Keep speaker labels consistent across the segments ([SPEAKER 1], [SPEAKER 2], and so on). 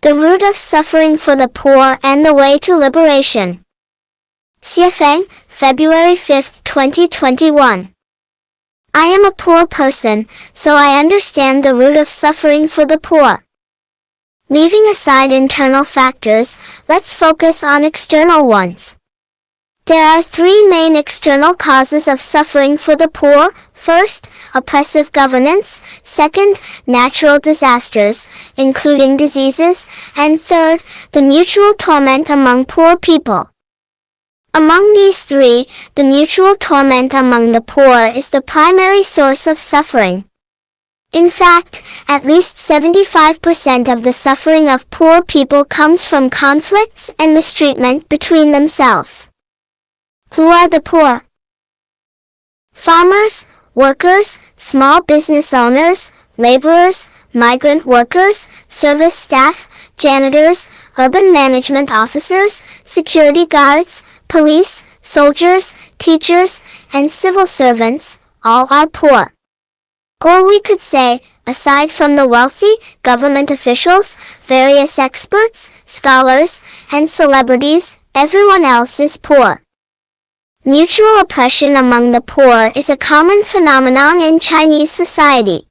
[SPEAKER 1] The root of suffering for the poor and the way to liberation. Xiefeng, February 5, 2021. I am a poor person, so I understand the root of suffering for the poor. Leaving aside internal factors, let's focus on external ones. There are three main external causes of suffering for the poor. First, oppressive governance. Second, natural disasters, including diseases. And third, the mutual torment among poor people. Among these three, the mutual torment among the poor is the primary source of suffering. In fact, at least 75% of the suffering of poor people comes from conflicts and mistreatment between themselves. Who are the poor? Farmers, workers, small business owners, laborers, migrant workers, service staff, janitors, urban management officers, security guards, police, soldiers, teachers, and civil servants, all are poor. Or we could say, aside from the wealthy, government officials, various experts, scholars, and celebrities, everyone else is poor. Mutual oppression among the poor is a common phenomenon in Chinese society.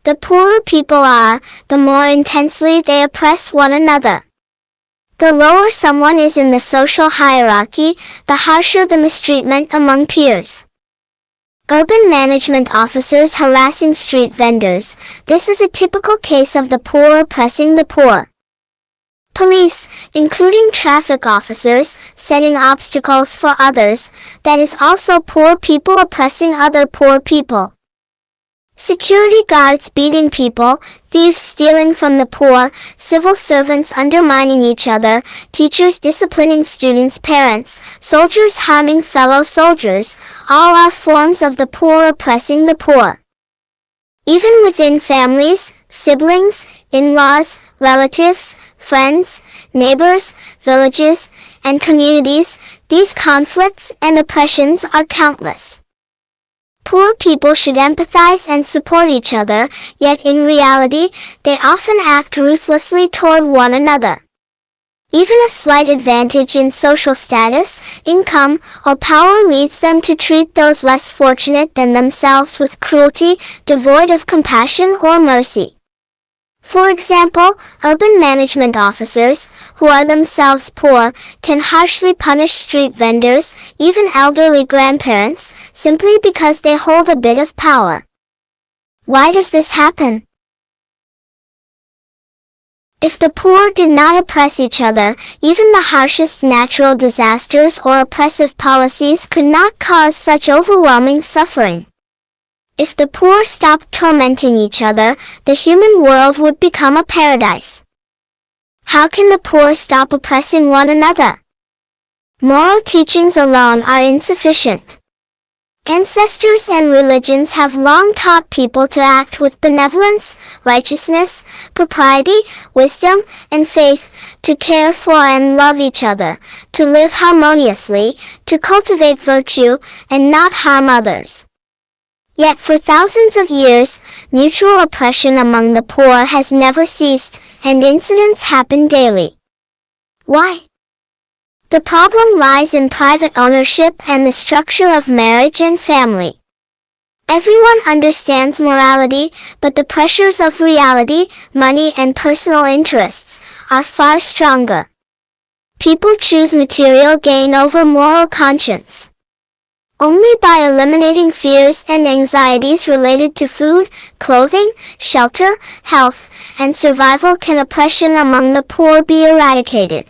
[SPEAKER 1] The poorer people are, the more intensely they oppress one another. The lower someone is in the social hierarchy, the harsher the mistreatment among peers. Urban management officers harassing street vendors. This is a typical case of the poor oppressing the poor. Police, including traffic officers, setting obstacles for others, that is also poor people oppressing other poor people. Security guards beating people, thieves stealing from the poor, civil servants undermining each other, teachers disciplining students' parents, soldiers harming fellow soldiers, all are forms of the poor oppressing the poor. Even within families, siblings, in-laws, relatives, friends, neighbors, villages, and communities, these conflicts and oppressions are countless. Poor people should empathize and support each other, yet in reality, they often act ruthlessly toward one another. Even a slight advantage in social status, income, or power leads them to treat those less fortunate than themselves with cruelty, devoid of compassion or mercy. For example, urban management officers, who are themselves poor, can harshly punish street vendors, even elderly grandparents, simply because they hold a bit of power. Why does this happen? If the poor did not oppress each other, even the harshest natural disasters or oppressive policies could not cause such overwhelming suffering. If the poor stopped tormenting each other, the human world would become a paradise. How can the poor stop oppressing one another? Moral teachings alone are insufficient. Ancestors and religions have long taught people to act with benevolence, righteousness, propriety, wisdom, and faith, to care for and love each other, to live harmoniously, to cultivate virtue, and not harm others. Yet for thousands of years, mutual oppression among the poor has never ceased, and incidents happen daily. Why? The problem lies in private ownership and the structure of marriage and family. Everyone understands morality, but the pressures of reality, money, and personal interests are far stronger. People choose material gain over moral conscience. Only by eliminating fears and anxieties related to food, clothing, shelter, health, and survival can oppression among the poor be eradicated.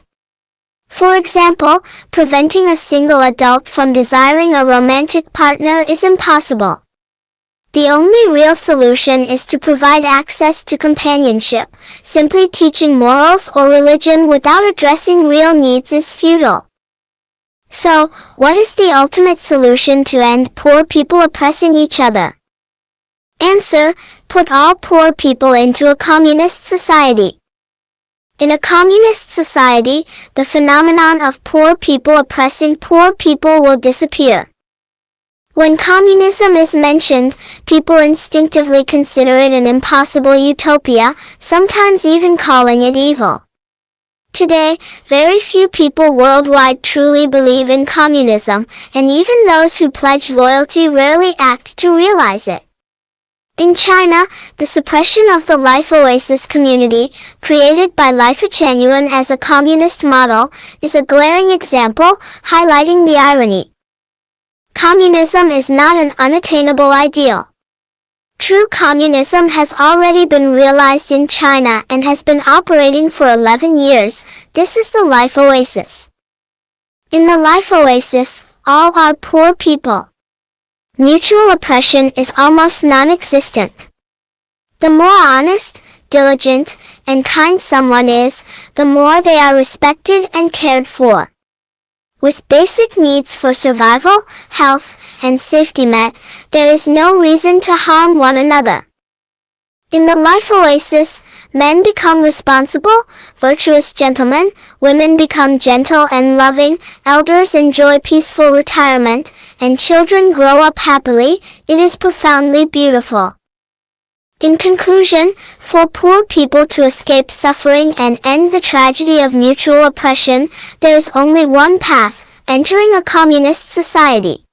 [SPEAKER 1] For example, preventing a single adult from desiring a romantic partner is impossible. The only real solution is to provide access to companionship. Simply teaching morals or religion without addressing real needs is futile. So, what is the ultimate solution to end poor people oppressing each other? Answer: put all poor people into a communist society. In a communist society, the phenomenon of poor people oppressing poor people will disappear. When communism is mentioned, people instinctively consider it an impossible utopia, sometimes even calling it evil. Today, very few people worldwide truly believe in communism, and even those who pledge loyalty rarely act to realize it. In China, the suppression of the Life Oasis community, created by Lifechanyuan as a communist model, is a glaring example, highlighting the irony. Communism is not an unattainable ideal. True communism has already been realized in China and has been operating for 11 years. This is the Life Oasis. In the Life Oasis, all are poor people. Mutual oppression is almost non-existent. The more honest, diligent, and kind someone is, the more they are respected and cared for. With basic needs for survival, health, and safety met, there is no reason to harm one another. In the Life Oasis, men become responsible, virtuous gentlemen, women become gentle and loving, elders enjoy peaceful retirement, and children grow up happily. It is profoundly beautiful. In conclusion, for poor people to escape suffering and end the tragedy of mutual oppression, there is only one path: entering a communist society.